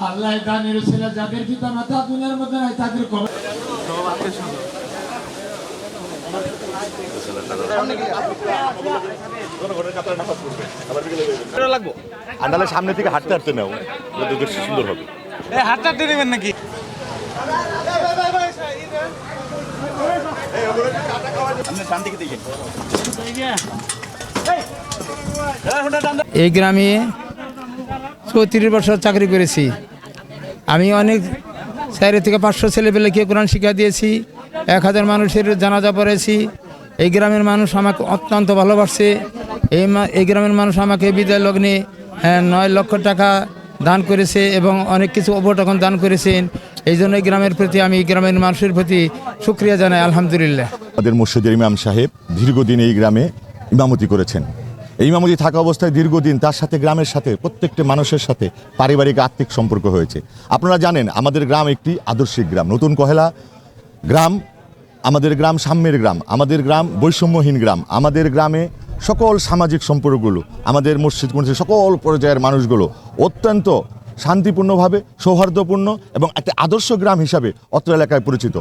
আল্লাহ দানের ছেলে যাদের পিতা মাতা দুনিয়ার মধ্যে নাই তাদের কবর আন্ডালের সামনে থেকে হাঁটতে হাঁটতে নাও, দেখতে সুন্দর হবে। হাতটা টেনে নেবেন নাকি? এই গ্রামে 34 বছর চাকরি করেছি। আমি অনেক 4 থেকে 500 ছেলেপেলেকে কোরআন শিক্ষা দিয়েছি, 1000 মানুষের জানাজা পড়েছি। এই গ্রামের মানুষ আমাকে অত্যন্ত ভালোবাসছে। এই গ্রামের মানুষ আমাকে বিদায় লগ্নে 9 লক্ষ টাকা দান করেছে এবং অনেক কিছু উপটকন দান করেছেন। এই জন্য গ্রামের প্রতি আমি গ্রামের মানুষের প্রতি শুকরিয়া জানাই, আলহামদুলিল্লাহ। আমাদের মসজিদের ইমাম সাহেব দীর্ঘদিন এই গ্রামে ইমামতি করেছেন। এই ইমামতি থাকা অবস্থায় দীর্ঘদিন তার সাথে গ্রামের সাথে প্রত্যেকটা মানুষের সাথে পারিবারিক আত্মিক সম্পর্ক হয়েছে। আপনারা জানেন আমাদের গ্রাম একটি আদর্শিক গ্রাম, নতুন কহেলা গ্রাম, আমাদের গ্রাম সাম্যের গ্রাম, আমাদের গ্রাম বৈষম্যহীন গ্রাম। আমাদের গ্রামে সকল সামাজিক সম্পর্কগুলো, আমাদের মসজিদ মসজিদ সকল পর্যায়ের মানুষগুলো অত্যন্ত শান্তিপূর্ণভাবে সৌহার্দ্যপূর্ণ এবং একটা আদর্শ গ্রাম হিসাবে অত্র এলাকায় পরিচিত।